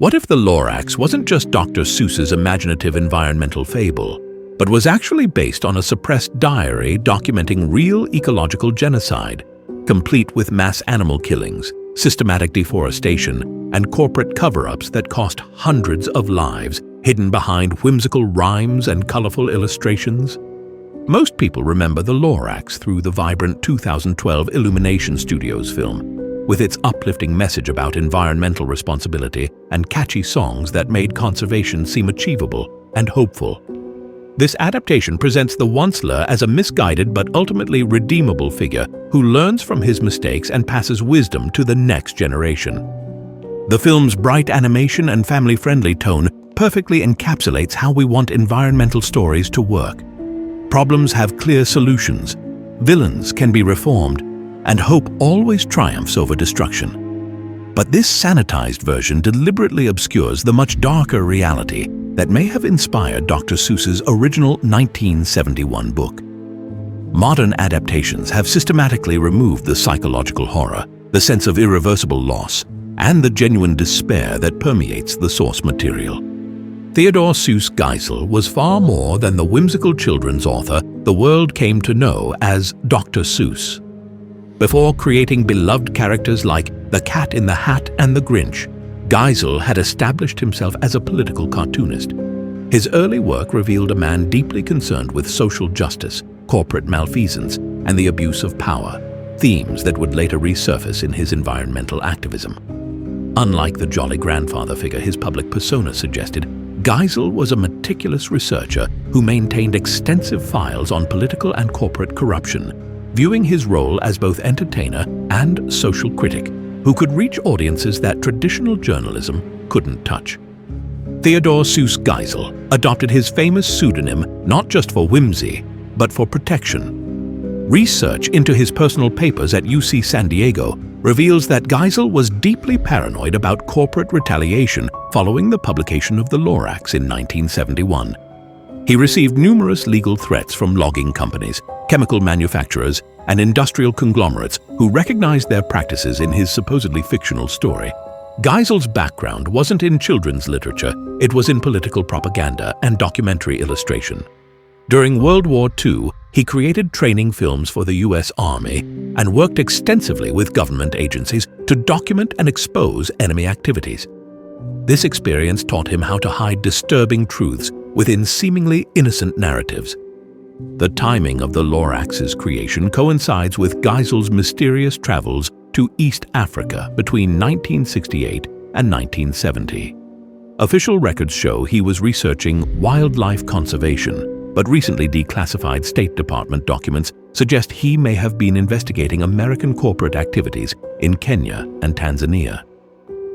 What if the Lorax wasn't just Dr. Seuss's imaginative environmental fable, but was actually based on a suppressed diary documenting real ecological genocide, complete with mass animal killings, systematic deforestation, and corporate cover-ups that cost hundreds of lives, hidden behind whimsical rhymes and colorful illustrations? Most people remember the Lorax through the vibrant 2012 Illumination Studios film, with its uplifting message about environmental responsibility and catchy songs that made conservation seem achievable and hopeful. This adaptation presents the onceler as a misguided but ultimately redeemable figure who learns from his mistakes and passes wisdom to the next generation. The film's bright animation and family-friendly tone perfectly encapsulates how we want environmental stories to work. Problems have clear solutions, villains can be reformed, and hope always triumphs over destruction. But this sanitized version deliberately obscures the much darker reality that may have inspired Dr. Seuss's original 1971 book. Modern adaptations have systematically removed the psychological horror, the sense of irreversible loss, and the genuine despair that permeates the source material. Theodore Seuss Geisel was far more than the whimsical children's author the world came to know as Dr. Seuss. Before creating beloved characters like the Cat in the Hat and the Grinch, Geisel had established himself as a political cartoonist. His early work revealed a man deeply concerned with social justice, corporate malfeasance, and the abuse of power, themes that would later resurface in his environmental activism. Unlike the jolly grandfather figure his public persona suggested, Geisel was a meticulous researcher who maintained extensive files on political and corporate corruption, viewing his role as both entertainer and social critic who could reach audiences that traditional journalism couldn't touch. Theodore Seuss Geisel adopted his famous pseudonym not just for whimsy, but for protection. Research into his personal papers at UC San Diego reveals that Geisel was deeply paranoid about corporate retaliation following the publication of the Lorax in 1971. He received numerous legal threats from logging companies, chemical manufacturers, and industrial conglomerates who recognized their practices in his supposedly fictional story. Geisel's background wasn't in children's literature, it was in political propaganda and documentary illustration. During World War II, he created training films for the US Army and worked extensively with government agencies to document and expose enemy activities. This experience taught him how to hide disturbing truths within seemingly innocent narratives. The timing of the Lorax's creation coincides with Geisel's mysterious travels to East Africa between 1968 and 1970. Official records show he was researching wildlife conservation, but recently declassified State Department documents suggest he may have been investigating American corporate activities in Kenya and Tanzania.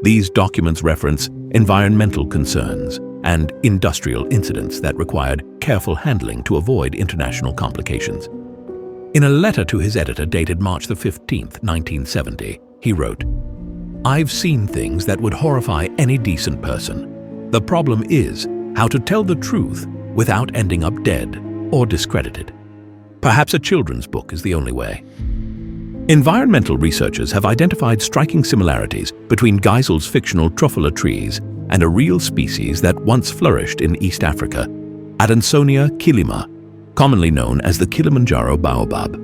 These documents reference environmental concerns and industrial incidents that required careful handling to avoid international complications. In a letter to his editor dated March 15, 1970, he wrote, "I've seen things that would horrify any decent person. The problem is how to tell the truth without ending up dead or discredited. Perhaps a children's book is the only way." Environmental researchers have identified striking similarities between Geisel's fictional truffula trees and a real species that once flourished in East Africa, Adansonia kilima, commonly known as the Kilimanjaro baobab.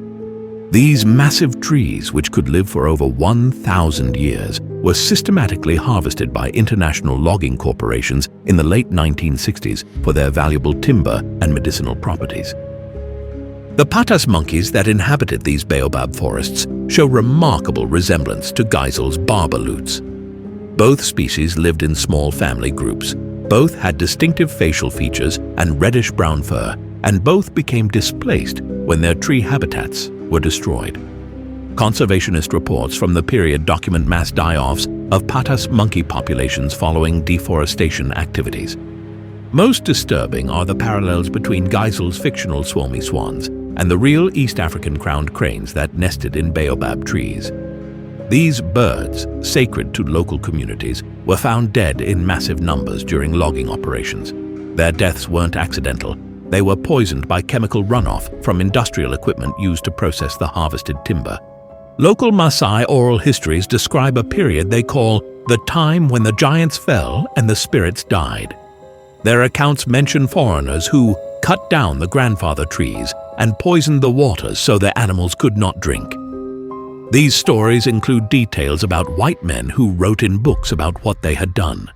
These massive trees, which could live for over 1,000 years, were systematically harvested by international logging corporations in the late 1960s for their valuable timber and medicinal properties. The patas monkeys that inhabited these baobab forests show remarkable resemblance to Geisel's barbaloots. Both species lived in small family groups, both had distinctive facial features and reddish-brown fur, and both became displaced when their tree habitats were destroyed. Conservationist reports from the period document mass die-offs of patas monkey populations following deforestation activities. Most disturbing are the parallels between Geisel's fictional Suomi swans and the real East African crowned cranes that nested in baobab trees. These birds, sacred to local communities, were found dead in massive numbers during logging operations. Their deaths weren't accidental. They were poisoned by chemical runoff from industrial equipment used to process the harvested timber. Local Maasai oral histories describe a period they call the time when the giants fell and the spirits died. Their accounts mention foreigners who cut down the grandfather trees and poisoned the waters so their animals could not drink. These stories include details about white men who wrote in books about what they had done.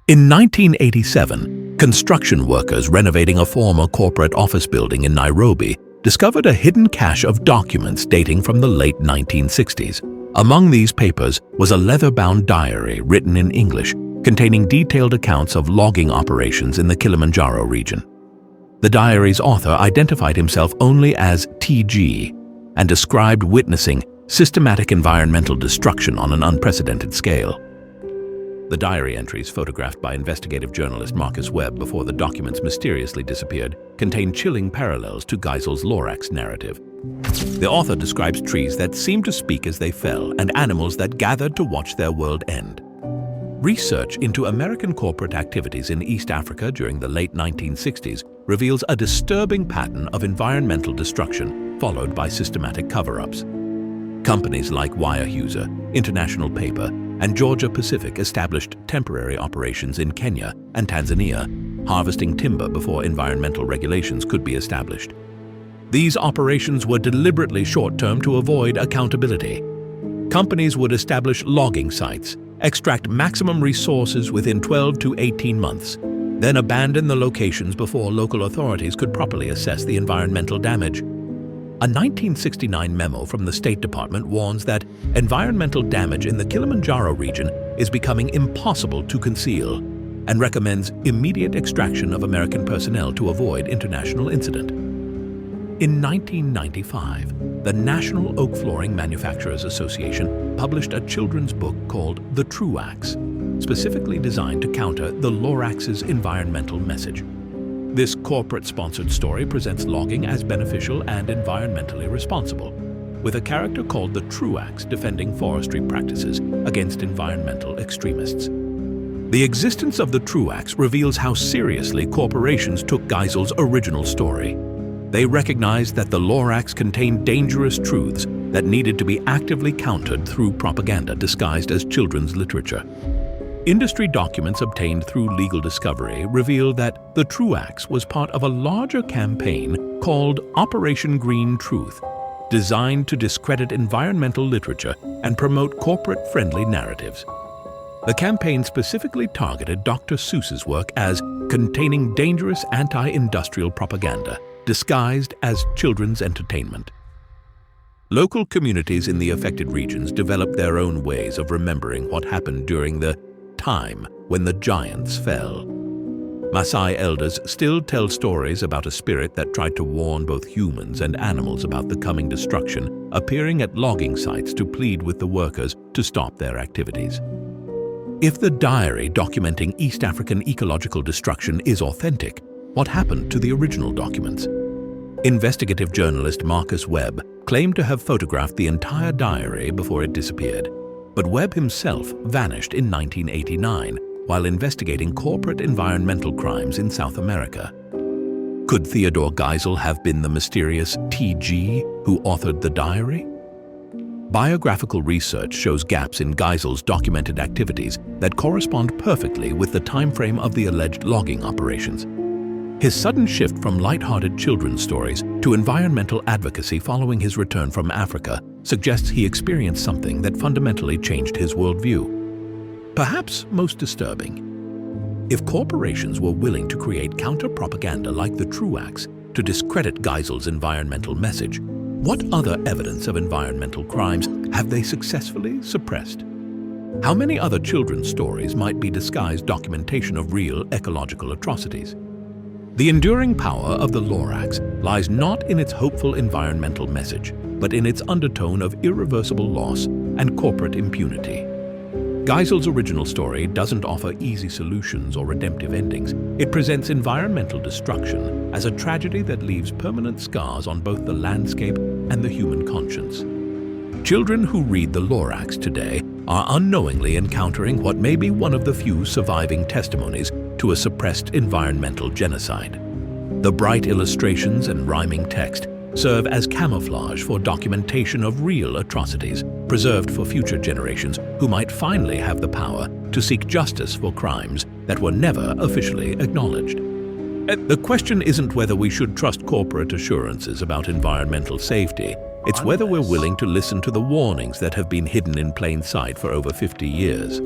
In 1987, construction workers renovating a former corporate office building in Nairobi discovered a hidden cache of documents dating from the late 1960s. Among these papers was a leather-bound diary written in English containing detailed accounts of logging operations in the Kilimanjaro region. The diary's author identified himself only as TG and described witnessing systematic environmental destruction on an unprecedented scale. The diary entries, photographed by investigative journalist Marcus Webb before the documents mysteriously disappeared, contain chilling parallels to Geisel's Lorax narrative. The author describes trees that seemed to speak as they fell and animals that gathered to watch their world end. Research into American corporate activities in East Africa during the late 1960s reveals a disturbing pattern of environmental destruction followed by systematic cover-ups. Companies like Weyerhaeuser, International Paper, and Georgia Pacific established temporary operations in Kenya and Tanzania, harvesting timber before environmental regulations could be established. These operations were deliberately short-term to avoid accountability. Companies would establish logging sites, extract maximum resources within 12 to 18 months, then abandon the locations before local authorities could properly assess the environmental damage. A 1969 memo from the State Department warns that environmental damage in the Kilimanjaro region is becoming impossible to conceal and recommends immediate extraction of American personnel to avoid international incident. In 1995, the National Oak Flooring Manufacturers Association published a children's book called The Truax, specifically designed to counter the Lorax's environmental message. This corporate-sponsored story presents logging as beneficial and environmentally responsible, with a character called the Truax defending forestry practices against environmental extremists. The existence of the Truax reveals how seriously corporations took Geisel's original story. They recognized that the Lorax contained dangerous truths that needed to be actively countered through propaganda disguised as children's literature. Industry documents obtained through legal discovery reveal that the Truax was part of a larger campaign called Operation Green Truth, designed to discredit environmental literature and promote corporate-friendly narratives. The campaign specifically targeted Dr. Seuss's work as containing dangerous anti-industrial propaganda, disguised as children's entertainment. Local communities in the affected regions developed their own ways of remembering what happened during the time when the giants fell. Maasai elders still tell stories about a spirit that tried to warn both humans and animals about the coming destruction, appearing at logging sites to plead with the workers to stop their activities. If the diary documenting East African ecological destruction is authentic, what happened to the original documents? Investigative journalist Marcus Webb claimed to have photographed the entire diary before it disappeared. But Webb himself vanished in 1989 while investigating corporate environmental crimes in South America. Could Theodore Geisel have been the mysterious TG who authored the diary? Biographical research shows gaps in Geisel's documented activities that correspond perfectly with the timeframe of the alleged logging operations. His sudden shift from light-hearted children's stories to environmental advocacy following his return from Africa suggests he experienced something that fundamentally changed his worldview. Perhaps most disturbing, if corporations were willing to create counter-propaganda like the Truax to discredit Geisel's environmental message, what other evidence of environmental crimes have they successfully suppressed? How many other children's stories might be disguised documentation of real ecological atrocities? The enduring power of the Lorax lies not in its hopeful environmental message, but in its undertone of irreversible loss and corporate impunity. Geisel's original story doesn't offer easy solutions or redemptive endings. It presents environmental destruction as a tragedy that leaves permanent scars on both the landscape and the human conscience. Children who read the Lorax today are unknowingly encountering what may be one of the few surviving testimonies to a suppressed environmental genocide. The bright illustrations and rhyming text serve as camouflage for documentation of real atrocities, preserved for future generations who might finally have the power to seek justice for crimes that were never officially acknowledged. The question isn't whether we should trust corporate assurances about environmental safety. It's whether we're willing to listen to the warnings that have been hidden in plain sight for over 50 years.